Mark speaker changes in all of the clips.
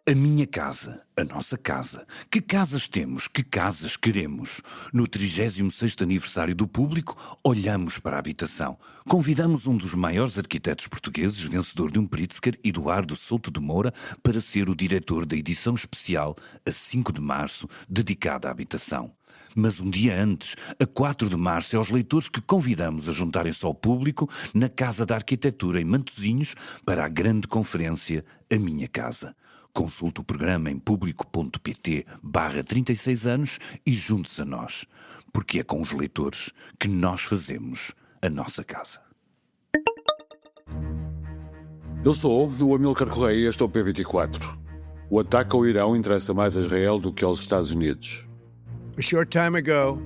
Speaker 1: A minha casa, a nossa casa. Que casas temos? Que casas queremos? No 36º aniversário do Público, olhamos para a habitação. Convidamos um dos maiores arquitetos portugueses, vencedor de um Pritzker, Eduardo Souto de Moura, para ser o diretor da edição especial, a 5 de março, dedicada à habitação. Mas um dia antes, a 4 de março, é aos leitores que convidamos a juntarem-se ao Público na Casa da Arquitetura em Mantosinhos para a grande conferência A Minha Casa. Consulte o programa em público.pt/36 anos e junte-se a nós, porque é com os leitores que nós fazemos a nossa casa.
Speaker 2: Eu sou o Amílcar Correia e este é o P24. O ataque ao Irão interessa mais a Israel do que aos Estados Unidos.
Speaker 3: A short time ago,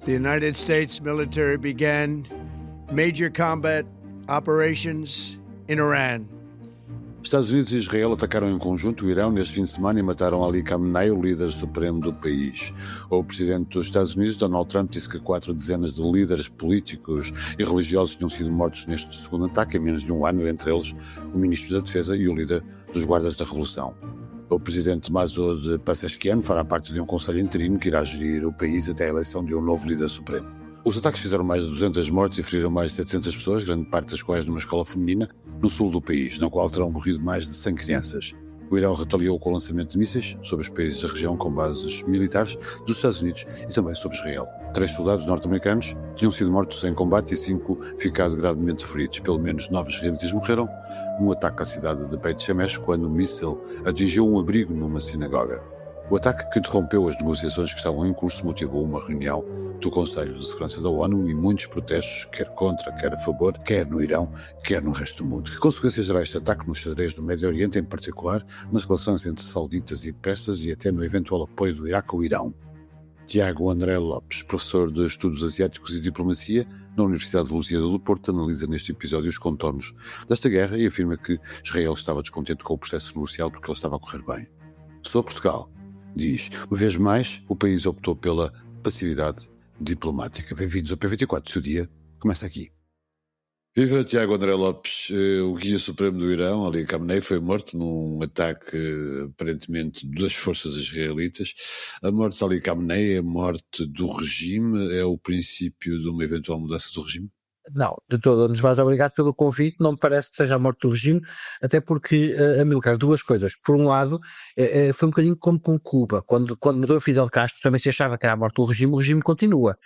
Speaker 3: the United States military began major combat operations in Iran.
Speaker 2: Estados Unidos e Israel atacaram em conjunto o Irão neste fim de semana e mataram Ali Khamenei, o líder supremo do país. O presidente dos Estados Unidos, Donald Trump, disse que 4 dezenas de líderes políticos e religiosos tinham sido mortos neste segundo ataque em menos de um ano, entre eles o ministro da Defesa e o líder dos Guardas da Revolução. O presidente Masoud Pezeshkian fará parte de um conselho interino que irá gerir o país até a eleição de um novo líder supremo. Os ataques fizeram mais de 200 mortes e feriram mais de 700 pessoas, grande parte das quais numa escola feminina, no sul do país, na qual terão morrido mais de 100 crianças. O Irão retaliou com o lançamento de mísseis sobre os países da região com bases militares dos Estados Unidos e também sobre Israel. 3 soldados norte-americanos tinham sido mortos em combate e 5 ficado gravemente feridos. Pelo menos 9 israelitas morreram num ataque à cidade de Beit Shemesh quando um míssil atingiu um abrigo numa sinagoga. O ataque, que interrompeu as negociações que estavam em curso, motivou uma reunião do Conselho de Segurança da ONU e muitos protestos, quer contra, quer a favor, quer no Irão, quer no resto do mundo. Que consequências terá este ataque no xadrez do Médio Oriente, em particular, nas relações entre sauditas e persas e até no eventual apoio do Iraque ao Irão? Tiago André Lopes, professor de Estudos Asiáticos e Diplomacia na Universidade de Lusíada do Porto, analisa neste episódio os contornos desta guerra e afirma que Israel estava descontente com o processo negocial porque ele estava a correr bem. Só Portugal, diz, uma vez mais, o país optou pela passividade diplomática. Bem-vindos ao P24, o seu dia começa aqui. Viva Tiago André Lopes. O guia supremo do Irão, Ali Khamenei, foi morto num ataque aparentemente das forças israelitas. A morte de Ali Khamenei é a morte do regime, é o princípio de uma eventual mudança do regime?
Speaker 4: Não, de todo, antes mais obrigado pelo convite, não me parece que seja a morte do regime, até porque, Amílcar, duas coisas. Por um lado, foi um bocadinho como com Cuba, quando mudou Fidel Castro também se achava que era a morte do regime, o regime continua.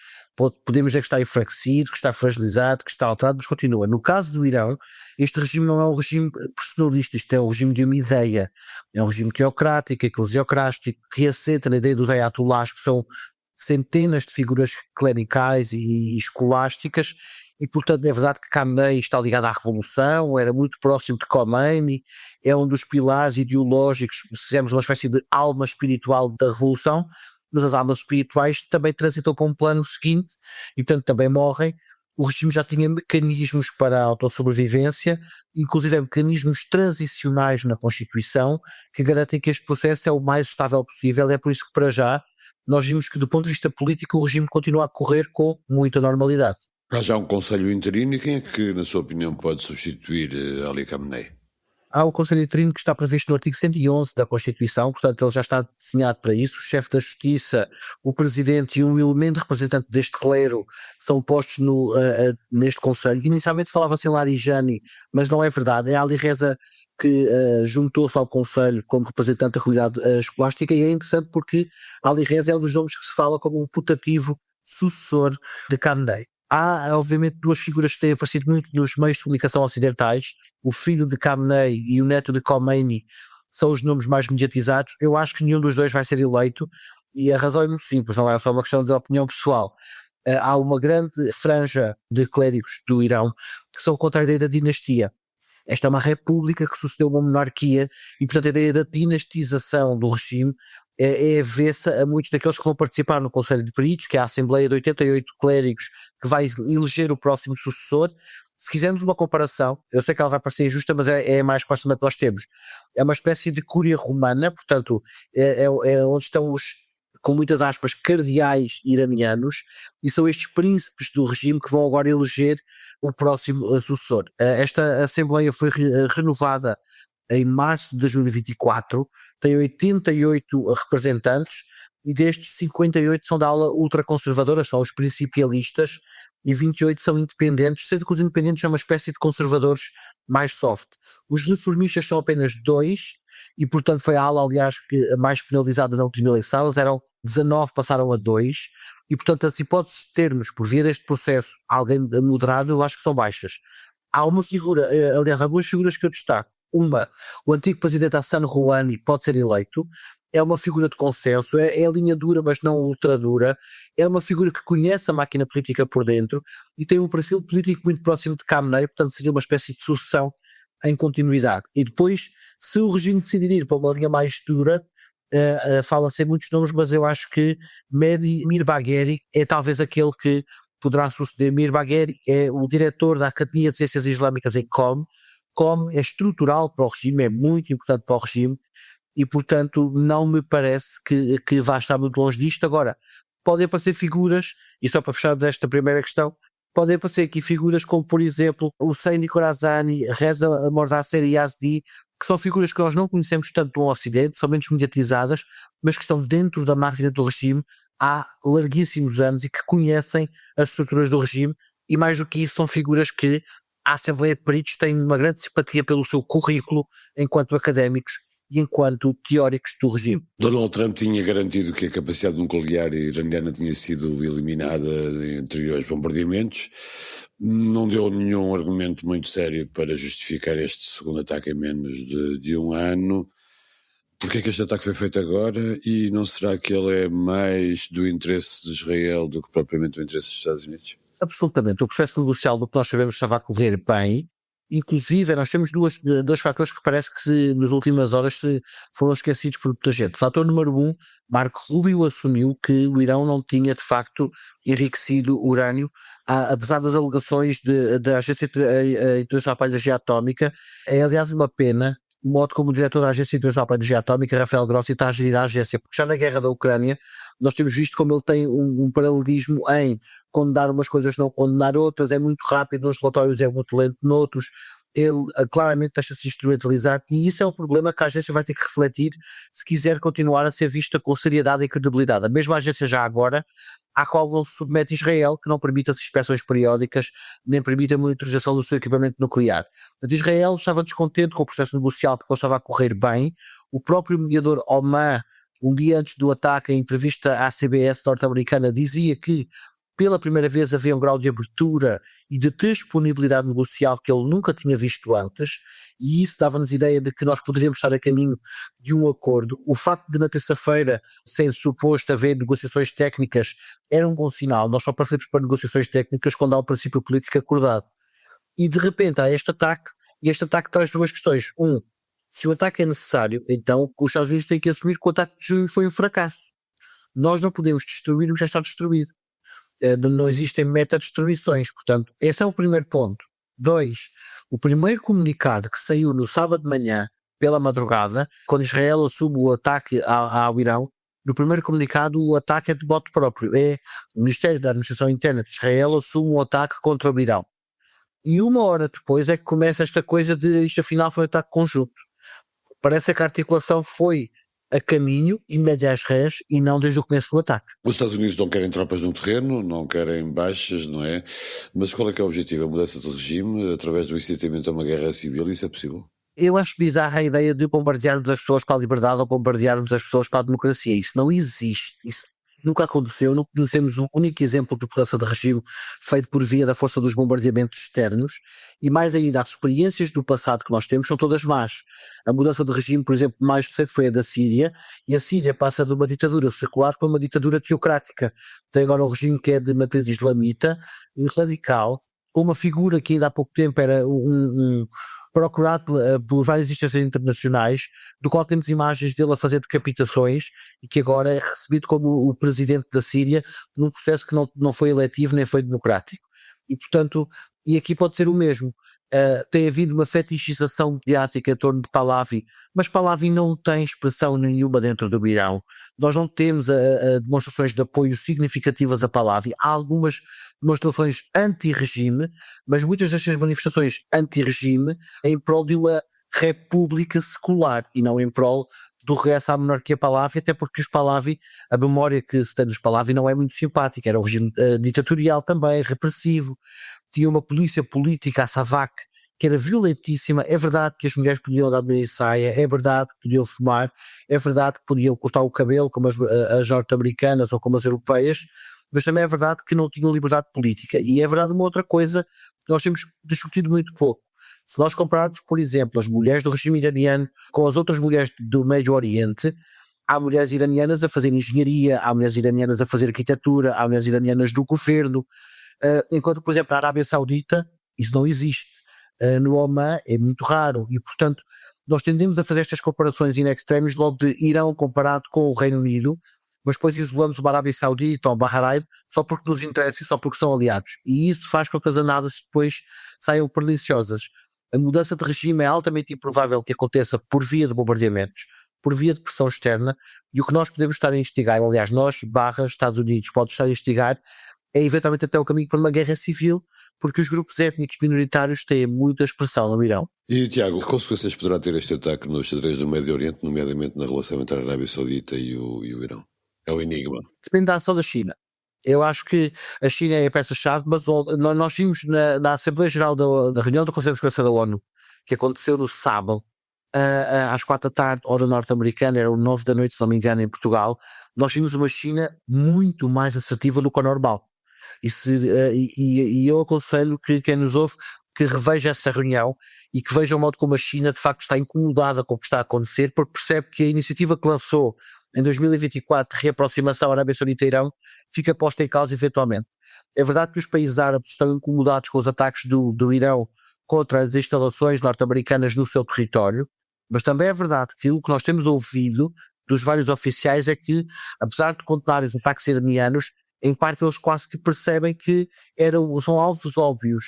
Speaker 4: Podemos dizer que está enfraquecido, que está fragilizado, que está alterado, mas continua. No caso do Irão, este regime não é um regime personalista, isto é um regime de uma ideia, é um regime teocrático, eclesiocrático, que assenta na ideia dos ayatollahs, que são centenas de figuras clericais e escolásticas. E, portanto, é verdade que Khamenei está ligado à Revolução, era muito próximo de Khomeini, é um dos pilares ideológicos, se fizermos uma espécie de alma espiritual da Revolução, mas as almas espirituais também transitam para um plano seguinte e, portanto, também morrem. O regime já tinha mecanismos para a autossobrevivência, inclusive mecanismos transicionais na Constituição, que garantem que este processo é o mais estável possível. É por isso que, para já, nós vimos que, do ponto de vista político, o regime continua a correr com muita normalidade.
Speaker 2: Há já um conselho interino e quem é que, na sua opinião, pode substituir Ali Khamenei?
Speaker 4: Há o Conselho Interino que está previsto no artigo 111 da Constituição, portanto ele já está desenhado para isso. O chefe da Justiça, o Presidente e um elemento representante deste clero são postos neste Conselho. Inicialmente falava-se em Larijani, mas não é verdade. É Ali Reza que juntou-se ao Conselho como representante da comunidade escolástica, e é interessante porque Ali Reza é um dos nomes que se fala como um putativo sucessor de Khamenei. Há, obviamente, duas figuras que têm aparecido muito nos meios de comunicação ocidentais. O filho de Khamenei e o neto de Khomeini são os nomes mais mediatizados. Eu acho que nenhum dos dois vai ser eleito, e a razão é muito simples, não é só uma questão de opinião pessoal. Há uma grande franja de clérigos do Irão que são contra a ideia da dinastia. Esta é uma república que sucedeu uma monarquia e, portanto, a ideia da dinastização do regime é avessa a muitos daqueles que vão participar no Conselho de Peritos, que é a Assembleia de 88 clérigos que vai eleger o próximo sucessor. Se quisermos uma comparação, eu sei que ela vai parecer injusta, mas é a mais próxima que nós temos. É uma espécie de cúria romana, portanto, é onde estão os, com muitas aspas, cardeais iranianos, e são estes príncipes do regime que vão agora eleger o próximo sucessor. Esta Assembleia foi renovada em março de 2024, tem 88 representantes e destes 58 são da ala ultraconservadora, são os principialistas, e 28 são independentes, sendo que os independentes são uma espécie de conservadores mais soft. Os reformistas são apenas 2, e portanto foi a ala, aliás, que a mais penalizada na última eleição. Eles eram 19, passaram a 2, e portanto as hipóteses de termos, por via deste processo, alguém moderado, eu acho que são baixas. Há uma figura, aliás, há duas figuras que eu destaco. Uma, o antigo presidente Hassan Rouhani pode ser eleito, é uma figura de consenso, é a linha dura, mas não ultra dura, é uma figura que conhece a máquina política por dentro e tem um perfil político muito próximo de Khamenei, portanto seria uma espécie de sucessão em continuidade. E depois, se o regime decidir ir para uma linha mais dura, falam-se em muitos nomes, mas eu acho que Mehdi Mirbagheri é talvez aquele que poderá suceder. Mirbagheri é o diretor da Academia de Ciências Islâmicas em Qom. Qom é estrutural para o regime, é muito importante para o regime, e portanto não me parece que vá estar muito longe disto. Agora, podem aparecer figuras, e só para fechar esta primeira questão, podem aparecer aqui figuras como, por exemplo, o Hosseini Khorazani, Reza Mordassar Yazdi, que são figuras que nós não conhecemos tanto no Ocidente, são menos mediatizadas, mas que estão dentro da máquina do regime há larguíssimos anos e que conhecem as estruturas do regime, e mais do que isso, são figuras que a Assembleia de Peritos tem uma grande simpatia pelo seu currículo enquanto académicos e enquanto teóricos do regime.
Speaker 2: Donald Trump tinha garantido que a capacidade nuclear iraniana tinha sido eliminada entre os bombardeamentos. Não deu nenhum argumento muito sério para justificar este segundo ataque em menos de um ano. Porquê é que este ataque foi feito agora? E não será que ele é mais do interesse de Israel do que propriamente do interesse dos Estados Unidos?
Speaker 4: Absolutamente. O processo negocial, do que nós sabemos, estava a correr bem. Inclusive, nós temos dois fatores que parece que nas últimas horas foram esquecidos por muita gente. Fator número 1, Marco Rubio assumiu que o Irão não tinha de facto enriquecido urânio, apesar das alegações da Agência Internacional para a Energia Atómica. É aliás uma pena o modo como o diretor da Agência Internacional para a Energia Atómica, Rafael Grossi, está a gerir a agência, porque já na guerra da Ucrânia nós temos visto como ele tem um paralelismo em condenar umas coisas, não condenar outras, é muito rápido nos relatórios, é muito lento noutros. Ele claramente deixa-se instrumentalizar, e isso é um problema que a agência vai ter que refletir se quiser continuar a ser vista com seriedade e credibilidade. A mesma agência já agora, à qual não se submete Israel, que não permite as inspeções periódicas, nem permite a monitorização do seu equipamento nuclear. Portanto, Israel estava descontente com o processo negocial porque ele estava a correr bem. O próprio mediador Oman, um dia antes do ataque, em entrevista à CBS norte-americana, dizia que pela primeira vez havia um grau de abertura e de disponibilidade negocial que ele nunca tinha visto antes, e isso dava-nos ideia de que nós poderíamos estar a caminho de um acordo. O facto de na terça-feira ser suposto haver negociações técnicas era um bom sinal. Nós só passamos para negociações técnicas quando há um princípio político acordado. E de repente há este ataque, e este ataque traz duas questões. Se o ataque é necessário, então os Estados Unidos têm que assumir que o ataque de junho foi um fracasso. Nós não podemos destruir o que já está destruído. Não existem meta-destruições, portanto, esse é o primeiro ponto. 2, o primeiro comunicado que saiu no sábado de manhã, pela madrugada, quando Israel assume o ataque ao Irão, no primeiro comunicado o ataque é de bote próprio, é o Ministério da Administração Interna de Israel assume o ataque contra o Irão. E uma hora depois é que começa esta coisa de isto afinal foi um ataque conjunto. Parece que a articulação foi a caminho, em médias res, e não desde o começo do ataque.
Speaker 2: Os Estados Unidos não querem tropas no terreno, não querem baixas, não é? Mas qual é que é o objetivo? A mudança de regime através do incitamento a uma guerra civil? Isso é possível?
Speaker 4: Eu acho bizarra a ideia de bombardearmos as pessoas para a liberdade ou bombardearmos as pessoas para a democracia. Isso não existe. Isso nunca aconteceu. Não conhecemos um único exemplo de mudança de regime feito por via da força dos bombardeamentos externos, e mais ainda, as experiências do passado que nós temos são todas más. A mudança de regime, por exemplo, mais recente foi a da Síria, e a Síria passa de uma ditadura secular para uma ditadura teocrática. Tem agora um regime que é de matriz islamita e radical, com uma figura que ainda há pouco tempo era procurado por várias instâncias internacionais, do qual temos imagens dele a fazer decapitações, e que agora é recebido como o presidente da Síria num processo que não foi eletivo nem foi democrático. E portanto, e aqui pode ser o mesmo. Tem havido uma fetichização mediática em torno de Pahlavi, mas Pahlavi não tem expressão nenhuma dentro do Irão. Nós não temos demonstrações de apoio significativas a Pahlavi. Há algumas demonstrações anti-regime, mas muitas destas manifestações anti-regime em prol de uma república secular e não em prol do regresso à monarquia Pahlavi, até porque os Pahlavi, a memória que se tem dos Pahlavi não é muito simpática, era um regime ditatorial também, repressivo, tinha uma polícia política, a SAVAK, que era violentíssima. É verdade que as mulheres podiam andar de mini saia, é verdade que podiam fumar, é verdade que podiam cortar o cabelo como as norte-americanas ou como as europeias, mas também é verdade que não tinham liberdade política. E é verdade uma outra coisa que nós temos discutido muito pouco. Se nós compararmos, por exemplo, as mulheres do regime iraniano com as outras mulheres do Médio Oriente, há mulheres iranianas a fazer engenharia, há mulheres iranianas a fazer arquitetura, há mulheres iranianas do governo, enquanto, por exemplo, na Arábia Saudita isso não existe. No Oman é muito raro e, portanto, nós tendemos a fazer estas comparações in extremis logo de Irão comparado com o Reino Unido, mas depois isolamos uma Arábia Saudita ou Bahrein só porque nos interessa e só porque são aliados. E isso faz com que as análises depois saiam perniciosas. A mudança de regime é altamente improvável que aconteça por via de bombardeamentos, por via de pressão externa, e o que nós podemos estar a instigar, aliás, nós, Estados Unidos, pode estar a instigar, é eventualmente até o caminho para uma guerra civil, porque os grupos étnicos minoritários têm muita expressão no Irão.
Speaker 2: E, Tiago, que consequências poderá ter este ataque nos xadrez do Médio Oriente, nomeadamente na relação entre a Arábia Saudita e o Irão? É o enigma.
Speaker 4: Depende da ação da China. Eu acho que a China é a peça-chave, mas nós vimos na Assembleia Geral da reunião do Conselho de Segurança da ONU, que aconteceu no sábado, às 4 da tarde, hora norte-americana, era o 9 da noite, se não me engano, em Portugal, nós vimos uma China muito mais assertiva do que o normal. E eu aconselho que quem nos ouve que reveja essa reunião e que veja o modo como a China de facto está incomodada com o que está a acontecer, porque percebe que a iniciativa que lançou em 2024 de reaproximação à Arábia Saudita e Irão fica posta em causa eventualmente. É verdade que os países árabes estão incomodados com os ataques do Irão contra as instalações norte-americanas no seu território, mas também é verdade que o que nós temos ouvido dos vários oficiais é que, apesar de condenarem os ataques iranianos, em parte eles quase que percebem que são alvos óbvios.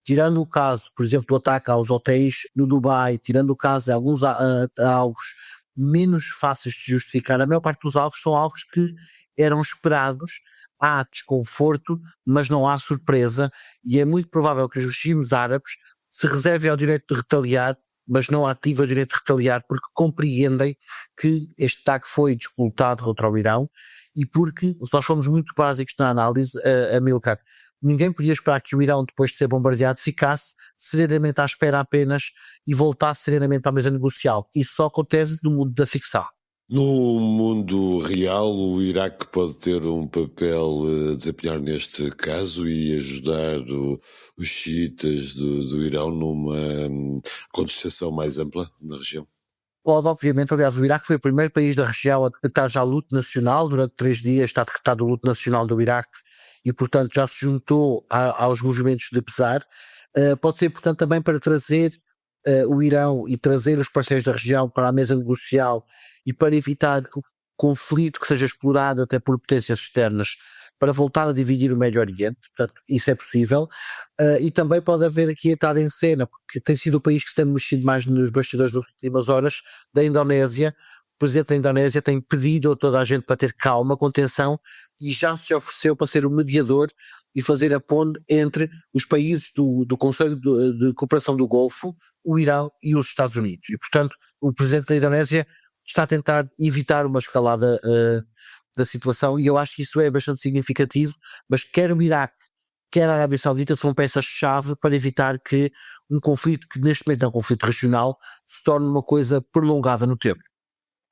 Speaker 4: Tirando o caso, por exemplo, do ataque aos hotéis no Dubai, tirando o caso de alguns alvos menos fáceis de justificar, a maior parte dos alvos são alvos que eram esperados. Há desconforto, mas não há surpresa, e é muito provável que os regimes árabes se reservem ao direito de retaliar, mas não ativem o direito de retaliar, porque compreendem que este ataque foi disputado contra o Irão, e porque, se nós formos muito básicos na análise, Amilcar, ninguém podia esperar que o Irão, depois de ser bombardeado, ficasse serenamente à espera apenas e voltasse serenamente à mesa negocial. Isso só acontece no mundo da ficção.
Speaker 2: No mundo real, o Iraque pode ter um papel a desempenhar neste caso e ajudar os xiitas do Irão numa contestação mais ampla na região?
Speaker 4: Pode, obviamente, aliás, o Iraque foi o primeiro país da região a decretar já luto nacional. Durante 3 dias está decretado o luto nacional do Iraque e, portanto, já se juntou aos movimentos de pesar. Pode ser, portanto, também para trazer o Irão e trazer os parceiros da região para a mesa negocial e para evitar que o conflito que seja explorado até por potências externas para voltar a dividir o Médio Oriente. Portanto, isso é possível. E também pode haver aqui a entrada em cena, porque tem sido o país que se tem mexido mais nos bastidores das últimas horas, da Indonésia. O presidente da Indonésia tem pedido a toda a gente para ter calma, contenção, e já se ofereceu para ser o mediador e fazer a ponte entre os países do Conselho de Cooperação do Golfo, o Irão e os Estados Unidos. E, portanto, o presidente da Indonésia está a tentar evitar uma escalada da situação, e eu acho que isso é bastante significativo, mas quer o Iraque, quer a Arábia Saudita são peças-chave para evitar que um conflito, que neste momento é um conflito regional, se torne uma coisa prolongada no tempo.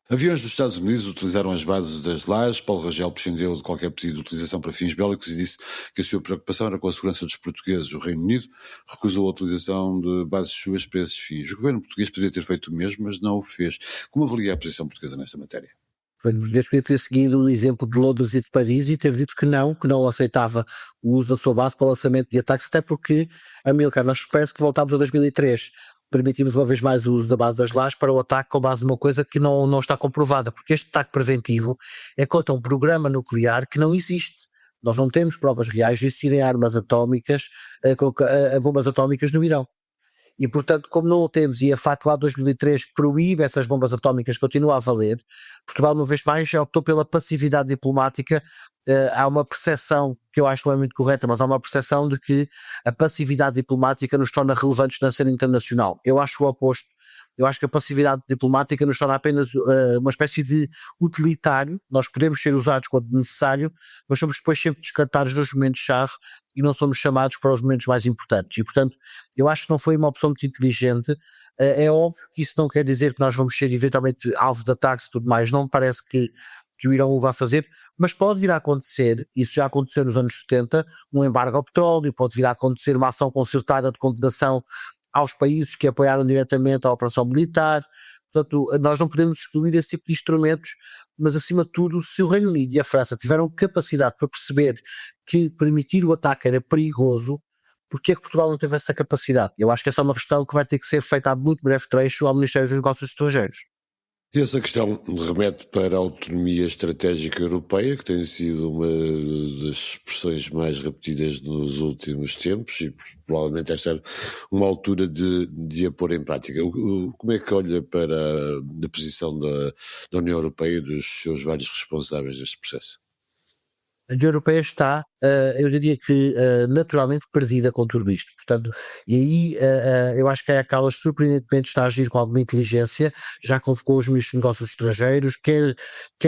Speaker 2: Aviões dos Estados Unidos utilizaram as bases das Lajes. Paulo Rangel prescindeu de qualquer pedido de utilização para fins bélicos e disse que a sua preocupação era com a segurança dos portugueses. O Reino Unido recusou a utilização de bases suas para esses fins. O governo português poderia ter feito o mesmo, mas não o fez. Como avalia a posição portuguesa nesta matéria?
Speaker 4: O governo português podia ter seguido o exemplo de Londres e de Paris e ter dito que não aceitava o uso da sua base para o lançamento de ataques, até porque, Amilcar, nós parece que voltámos a 2003. Permitimos uma vez mais o uso da base das Lajes para o ataque com base numa coisa que não está comprovada, porque este ataque preventivo é contra um programa nuclear que não existe. Nós não temos provas reais de existirem armas atómicas, bombas atómicas no Irão. E, portanto, como não o temos e a FATLA 2003 que proíbe essas bombas atómicas continua a valer, Portugal, uma vez mais, já optou pela passividade diplomática. Há uma percepção, que eu acho que não é muito correta, mas há uma percepção de que a passividade diplomática nos torna relevantes na cena internacional. Eu acho o oposto. Eu acho que a passividade diplomática nos torna apenas uma espécie de utilitário. Nós podemos ser usados quando necessário, mas somos depois sempre descartados nos momentos-chave e não somos chamados para os momentos mais importantes. E, portanto, eu acho que não foi uma opção muito inteligente. É óbvio que isso não quer dizer que nós vamos ser eventualmente alvo de ataques e tudo mais. Não me parece que o Irão o vá fazer, mas pode vir a acontecer, isso já aconteceu nos anos 70, um embargo ao petróleo, pode vir a acontecer uma ação concertada de condenação aos países que apoiaram diretamente a operação militar. Portanto, nós não podemos excluir esse tipo de instrumentos, mas acima de tudo, se o Reino Unido e a França tiveram capacidade para perceber que permitir o ataque era perigoso, porque é que Portugal não teve essa capacidade? Eu acho que essa é uma questão que vai ter que ser feita a muito breve trecho ao Ministério dos Negócios Estrangeiros.
Speaker 2: E essa questão remete para a autonomia estratégica europeia, que tem sido uma das expressões mais repetidas nos últimos tempos e provavelmente esta é uma altura de a pôr em prática. Como é que olha para a posição da União Europeia e dos seus vários responsáveis deste processo?
Speaker 4: A União Europeia está, eu diria que naturalmente perdida com tudo isto, portanto, e aí eu acho que a Callas surpreendentemente está a agir com alguma inteligência, já convocou os ministros de negócios estrangeiros, quer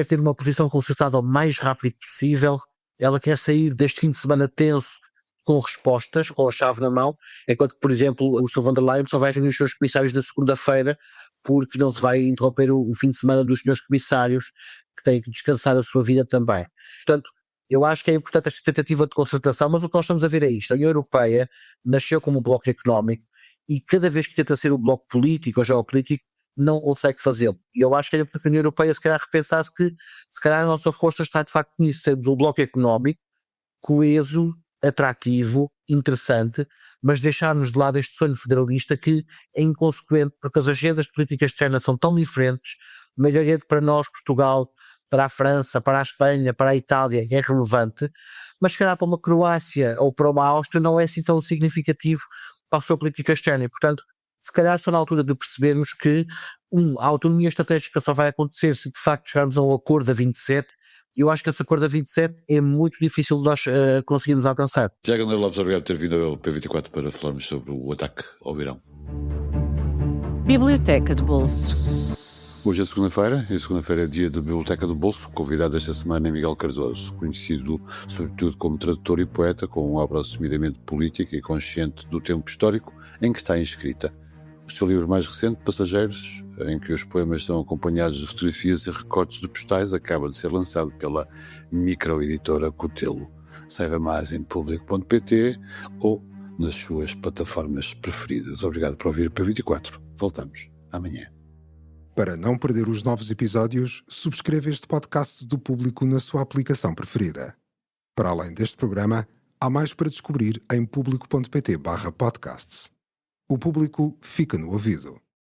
Speaker 4: ter uma posição concertada o mais rápido possível, ela quer sair deste fim de semana tenso com respostas, com a chave na mão, enquanto que, por exemplo, o Ursula von der Leyen só vai reunir os seus comissários na segunda-feira, porque não se vai interromper o fim de semana dos senhores comissários, que têm que descansar a sua vida também. Portanto, eu acho que é importante esta tentativa de concertação, mas o que nós estamos a ver é isto. A União Europeia nasceu como um bloco económico e cada vez que tenta ser um bloco político ou geopolítico, não consegue fazê-lo. E eu acho que é importante a União Europeia se calhar repensasse que se calhar a nossa força está de facto nisso, sermos um bloco económico, coeso, atrativo, interessante, mas deixarmos de lado este sonho federalista que é inconsequente porque as agendas de política externa são tão diferentes, Médio Oriente para nós, Portugal, para a França, para a Espanha, para a Itália é relevante, mas se calhar para uma Croácia ou para uma Áustria não é assim tão significativo para a sua política externa e, portanto, se calhar está na altura de percebermos que a autonomia estratégica só vai acontecer se de facto chegarmos a um acordo a 27. Eu acho que esse acordo a 27 é muito difícil de nós conseguirmos alcançar.
Speaker 2: Tiago André Lopes, obrigado por ter vindo ao P24 para falarmos sobre o ataque ao Irão.
Speaker 5: Biblioteca de Bolso.
Speaker 2: Hoje é segunda-feira, e segunda-feira é dia da Biblioteca do Bolso. Convidado esta semana é Miguel Cardoso, conhecido sobretudo como tradutor e poeta, com uma obra assumidamente política e consciente do tempo histórico em que está inscrita. O seu livro mais recente, Passageiros, em que os poemas são acompanhados de fotografias e recortes de postais, acaba de ser lançado pela microeditora Cotelo. Saiba mais em público.pt ou nas suas plataformas preferidas. Obrigado por ouvir o P24. Voltamos amanhã.
Speaker 6: Para não perder os novos episódios, subscreva este podcast do Público na sua aplicação preferida. Para além deste programa, há mais para descobrir em público.pt/podcasts. O Público fica no ouvido.